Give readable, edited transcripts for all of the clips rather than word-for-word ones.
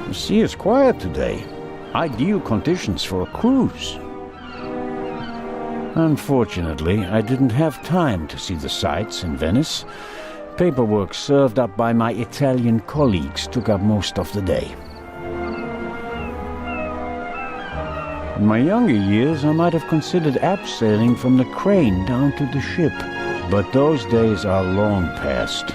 The sea is quiet today. Ideal conditions for a cruise. Unfortunately, I didn't have time to see the sights in Venice. Paperwork served up by my Italian colleagues took up most of the day. In my younger years, I might have considered abseiling from the crane down to the ship, but those days are long past.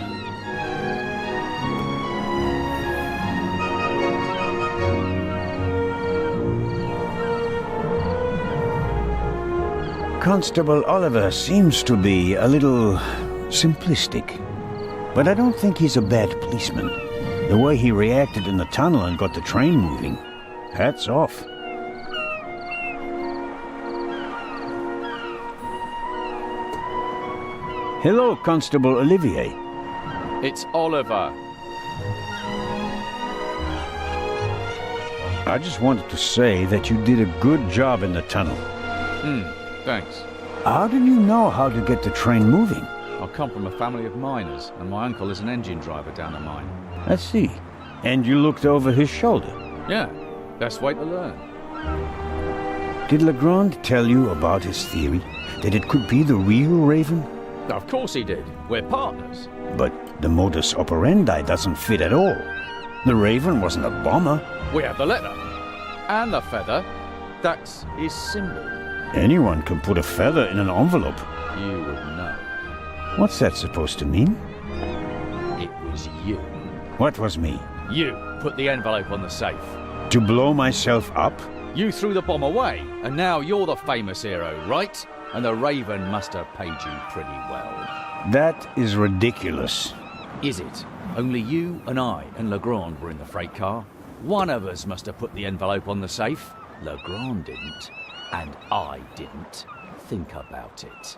Constable Oliver seems to be a little simplistic, but I don't think he's a bad policeman. The way he reacted in the tunnel and got the train moving, hats off. Hello, Constable Olivier. It's Oliver. I just wanted to say that you did a good job in the tunnel. Thanks. How did you know how to get the train moving? I come from a family of miners, and my uncle is an engine driver down a mine. I see. And you looked over his shoulder? Yeah, best way to learn. Did Legrand tell you about his theory? That it could be the real Raven? Of course he did. We're partners. But the modus operandi doesn't fit at all. The Raven wasn't a bomber. We have the letter. And the feather. That's his symbol. Anyone can put a feather in an envelope. You would know. What's that supposed to mean? It was you. What was me? You put the envelope on the safe. To blow myself up? You threw the bomb away, and now you're the famous hero, right? And the Raven must have paid you pretty well. That is ridiculous. Is it? Only you and I and Legrand were in the freight car. One of us must have put the envelope on the safe. Legrand didn't. And I didn't. Think about it.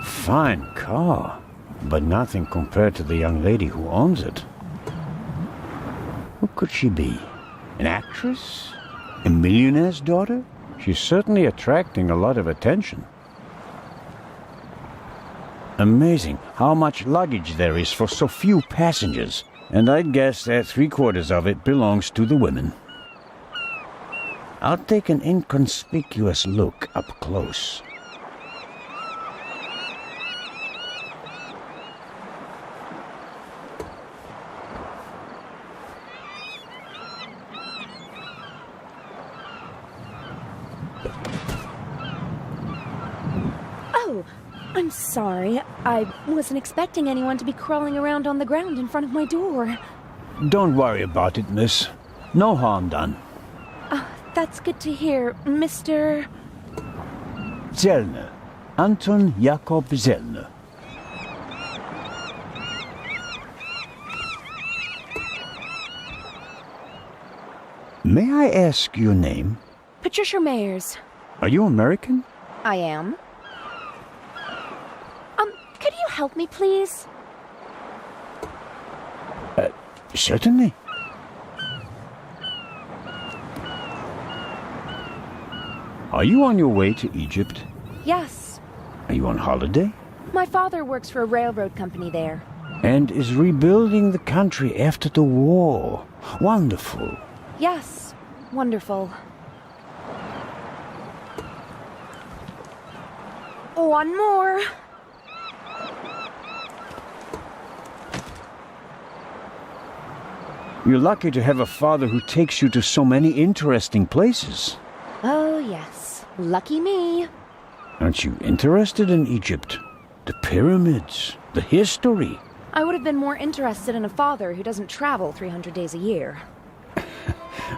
Fine car, but nothing compared to the young lady who owns it. Who could she be? An actress? A millionaire's daughter? She's certainly attracting a lot of attention. Amazing how much luggage there is for so few passengers. And I'd guess that 3/4 of it belongs to the women. I'll take an inconspicuous look up close. Oh, I'm sorry. I wasn't expecting anyone to be crawling around on the ground in front of my door. Don't worry about it, miss. No harm done. That's good to hear, Mr. Zellner. Anton Jakob Zellner. May I ask your name? Patricia Mayers. Are you American? I am. Could you help me, please? Certainly. Are you on your way to Egypt? Yes. Are you on holiday? My father works for a railroad company there. And is rebuilding the country after the war. Wonderful. Yes. Wonderful. One more. You're lucky to have a father who takes you to so many interesting places. Oh, yes. Lucky me. Aren't you interested in Egypt? The pyramids, the history. I would have been more interested in a father who doesn't travel 300 days a year.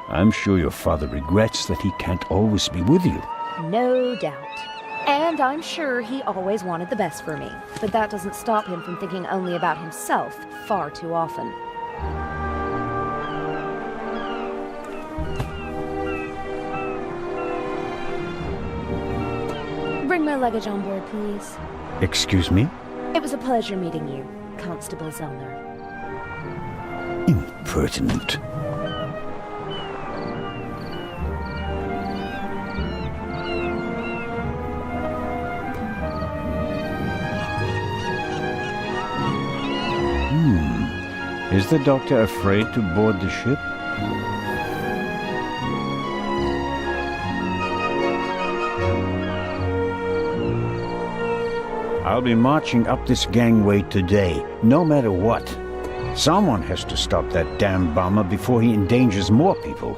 I'm sure your father regrets that he can't always be with you. No doubt. And I'm sure he always wanted the best for me. But that doesn't stop him from thinking only about himself far too often. Bring my luggage on board, please. Excuse me? It was a pleasure meeting you, Constable Zellner. Impertinent. Is the doctor afraid to board the ship? I'll be marching up this gangway today, no matter what. Someone has to stop that damn bomber before he endangers more people.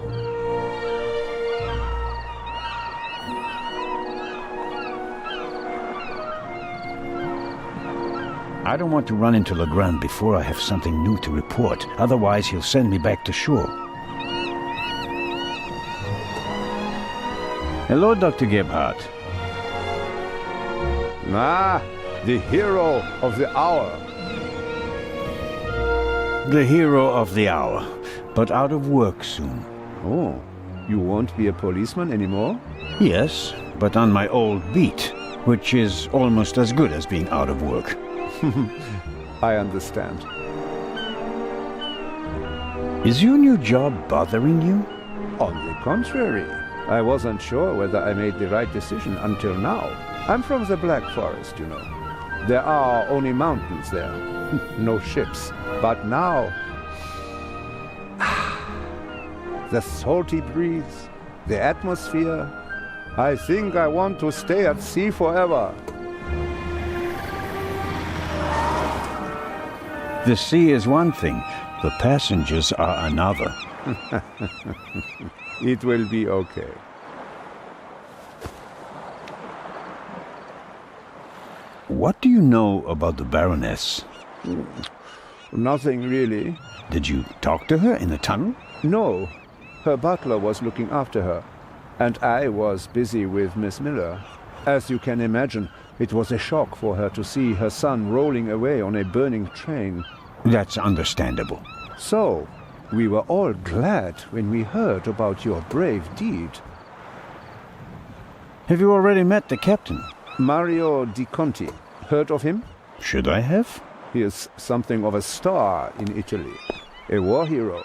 I don't want to run into Legrand before I have something new to report. Otherwise, he'll send me back to shore. Hello, Dr. Gebhardt. Ah, the hero of the hour. The hero of the hour, but out of work soon. Oh, you won't be a policeman anymore? Yes, but on my old beat, which is almost as good as being out of work. I understand. Is your new job bothering you? On the contrary, I wasn't sure whether I made the right decision until now. I'm from the Black Forest, you know. There are only mountains there, no ships. But now, the salty breeze, the atmosphere, I think I want to stay at sea forever. The sea is one thing, the passengers are another. It will be okay. What do you know about the Baroness? Nothing really. Did you talk to her in the tunnel? No, her butler was looking after her, and I was busy with Miss Miller. As you can imagine, it was a shock for her to see her son rolling away on a burning train. That's understandable. So, we were all glad when we heard about your brave deed. Have you already met the captain? Mario Di Conti. Heard of him? Should I have? He is something of a star in Italy. A war hero.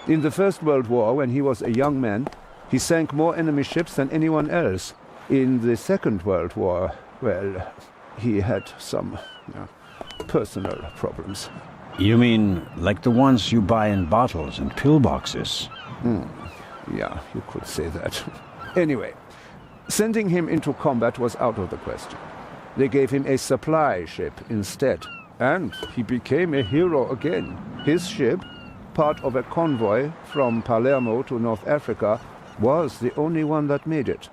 In the First World War, when he was a young man, he sank more enemy ships than anyone else. In the Second World War, well, he had some personal problems. You mean like the ones you buy in bottles and pillboxes? Yeah, you could say that. Anyway, sending him into combat was out of the question. They gave him a supply ship instead, and he became a hero again. His ship, part of a convoy from Palermo to North Africa, was the only one that made it,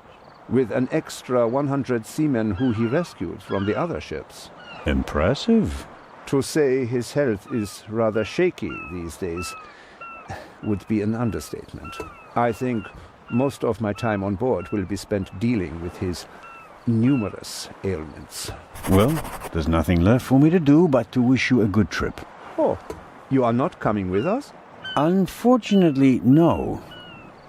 with an extra 100 seamen who he rescued from the other ships. Impressive. To say his health is rather shaky these days would be an understatement. I think most of my time on board will be spent dealing with his numerous ailments. Well, there's nothing left for me to do but to wish you a good trip. Oh, you are not coming with us? Unfortunately, no.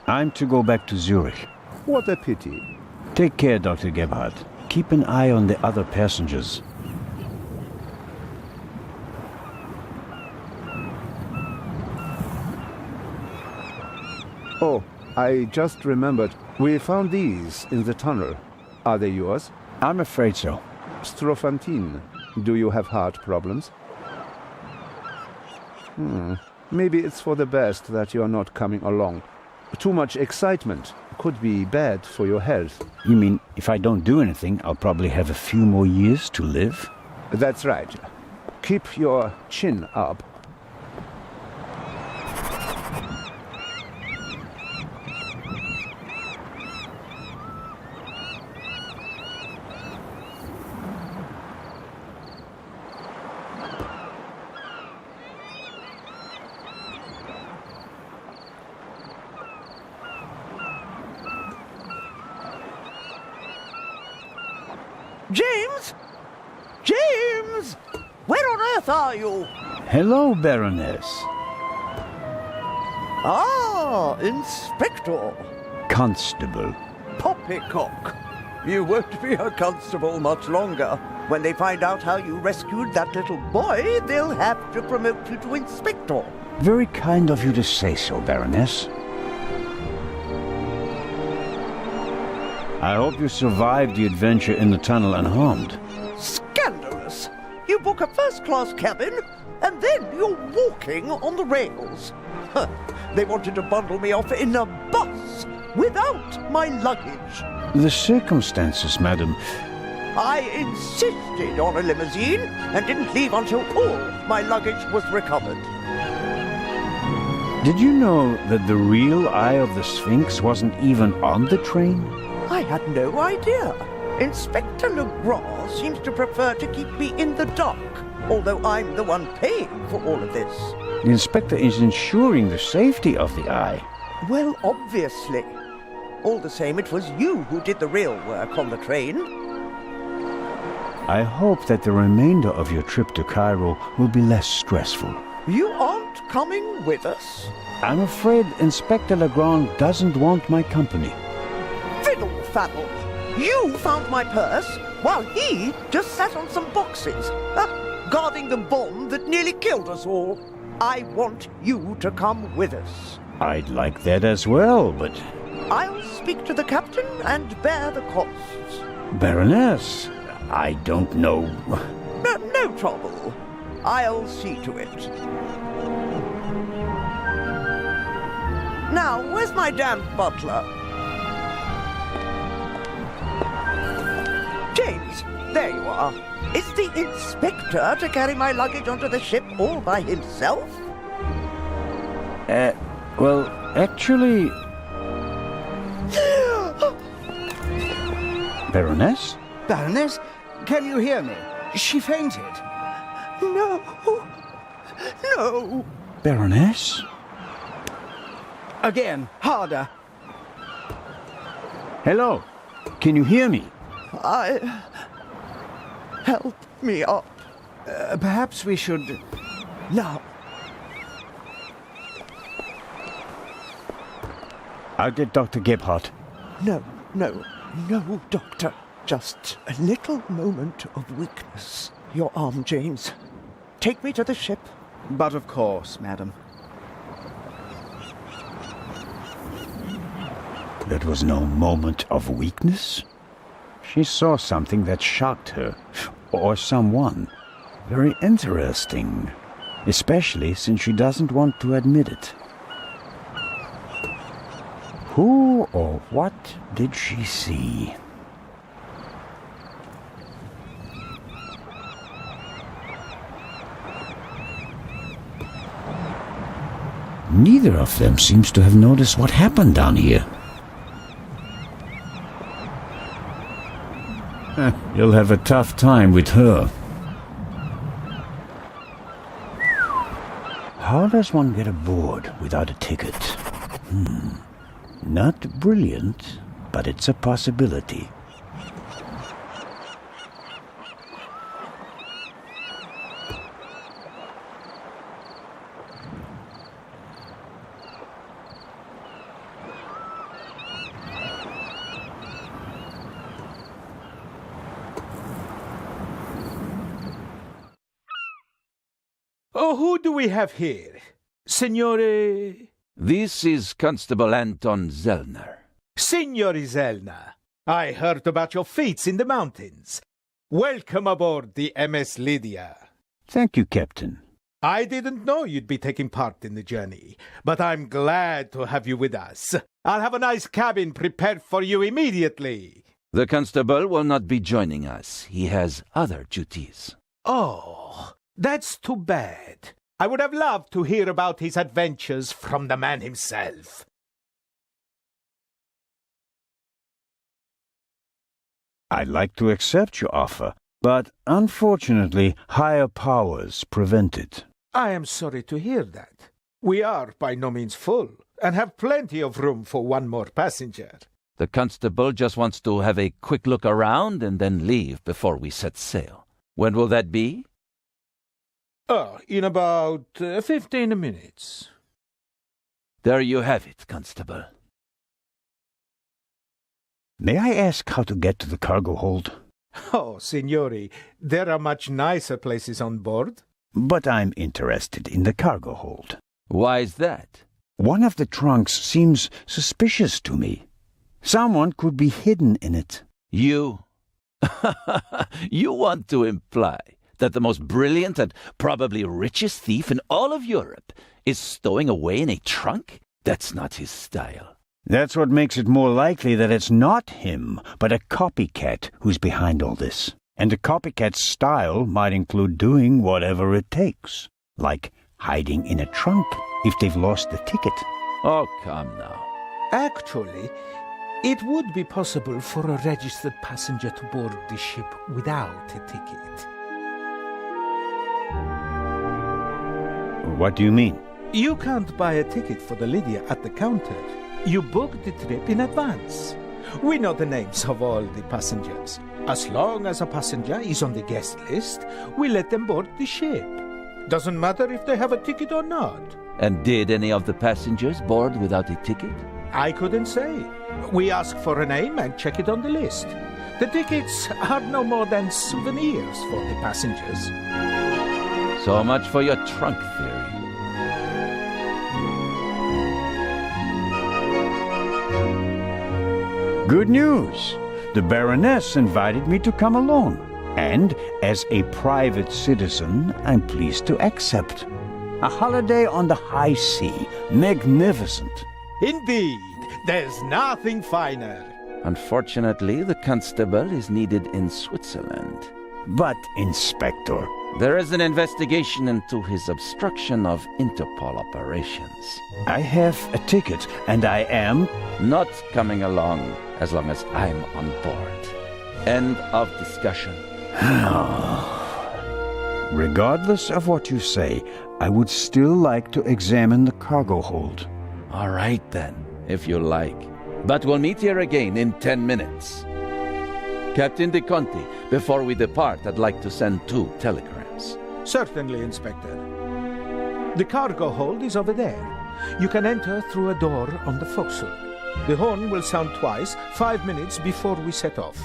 I'm to go back to Zurich. What a pity. Take care, Dr. Gebhardt. Keep an eye on the other passengers. Oh, I just remembered. We found these in the tunnel. Are they yours? I'm afraid so. Strophantine. Do you have heart problems? Maybe it's for the best that you're not coming along. Too much excitement could be bad for your health. You mean if I don't do anything, I'll probably have a few more years to live? That's right. Keep your chin up. James? James! Where on earth are you? Hello, Baroness. Ah, Inspector. Constable. Poppycock. You won't be a constable much longer. When they find out how you rescued that little boy, they'll have to promote you to Inspector. Very kind of you to say so, Baroness. I hope you survived the adventure in the tunnel unharmed. Scandalous! You book a first-class cabin, and then you're walking on the rails. Huh. They wanted to bundle me off in a bus without my luggage. The circumstances, madam. I insisted on a limousine and didn't leave until all my luggage was recovered. Did you know that the real Eye of the Sphinx wasn't even on the train? I had no idea. Inspector Legrand seems to prefer to keep me in the dark, although I'm the one paying for all of this. The inspector is ensuring the safety of the Eye. Well, obviously. All the same, it was you who did the real work on the train. I hope that the remainder of your trip to Cairo will be less stressful. You aren't coming with us? I'm afraid Inspector Legrand doesn't want my company. Fiddle-faddle! You found my purse, while he just sat on some boxes, guarding the bomb that nearly killed us all. I want you to come with us. I'd like that as well, but... I'll speak to the captain and bear the costs. Baroness, I don't know... No trouble. I'll see to it. Now, where's my damned butler? James, there you are. Is the inspector to carry my luggage onto the ship all by himself? Well, actually... Baroness? Baroness, can you hear me? She fainted. No. No. Baroness? Again, harder. Hello, can you hear me? Help me up. Perhaps we should... Now. I'll get Dr. Gebhardt. No, Doctor. Just a little moment of weakness. Your arm, James. Take me to the ship. But of course, madam. That was no moment of weakness. She saw something that shocked her, or someone. Very interesting, especially since she doesn't want to admit it. Who or what did she see? Neither of them seems to have noticed what happened down here. You'll have a tough time with her. How does one get aboard without a ticket? Not brilliant, but it's a possibility. Oh, who do we have here? Signore... This is Constable Anton Zellner. Signore Zellner, I heard about your feats in the mountains. Welcome aboard the MS Lydia. Thank you, Captain. I didn't know you'd be taking part in the journey, but I'm glad to have you with us. I'll have a nice cabin prepared for you immediately. The constable will not be joining us. He has other duties. Oh, that's too bad. I would have loved to hear about his adventures from the man himself. I'd like to accept your offer, but unfortunately, higher powers prevent it. I am sorry to hear that. We are by no means full, and have plenty of room for one more passenger. The constable just wants to have a quick look around and then leave before we set sail. When will that be? In about 15 minutes. There you have it, Constable. May I ask how to get to the cargo hold? Oh, signori, there are much nicer places on board. But I'm interested in the cargo hold. Why is that? One of the trunks seems suspicious to me. Someone could be hidden in it. You? You want to imply that the most brilliant and probably richest thief in all of Europe is stowing away in a trunk? That's not his style. That's what makes it more likely that it's not him, but a copycat who's behind all this. And a copycat's style might include doing whatever it takes, like hiding in a trunk if they've lost the ticket. Oh, come now. Actually, it would be possible for a registered passenger to board the ship without a ticket. What do you mean? You can't buy a ticket for the Lydia at the counter. You book the trip in advance. We know the names of all the passengers. As long as a passenger is on the guest list, we let them board the ship. Doesn't matter if they have a ticket or not. And did any of the passengers board without a ticket? I couldn't say. We ask for a name and check it on the list. The tickets are no more than souvenirs for the passengers. So much for your trunk theory. Good news! The Baroness invited me to come along. And, as a private citizen, I'm pleased to accept. A holiday on the high sea. Magnificent. Indeed, there's nothing finer. Unfortunately, the constable is needed in Switzerland. But, Inspector, There is an investigation into his obstruction of Interpol operations. I have a ticket, and I am... Not coming along as long as I'm on board. End of discussion. Regardless of what you say, I would still like to examine the cargo hold. All right then, if you like. But we'll meet here again in 10 minutes. Captain De Conti, before we depart, I'd like to send 2 telegrams. Certainly, Inspector. The cargo hold is over there. You can enter through a door on the forecastle. The horn will sound twice, 5 minutes before we set off.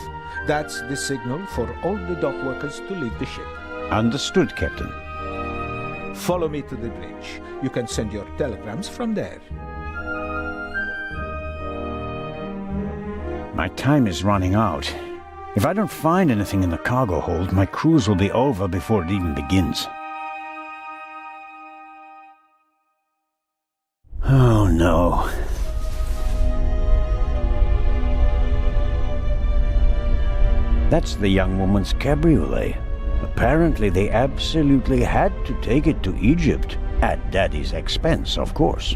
That's the signal for all the dock workers to leave the ship. Understood, Captain. Follow me to the bridge. You can send your telegrams from there. My time is running out. If I don't find anything in the cargo hold, my cruise will be over before it even begins. Oh, no. That's the young woman's cabriolet. Apparently they absolutely had to take it to Egypt, at Daddy's expense, of course.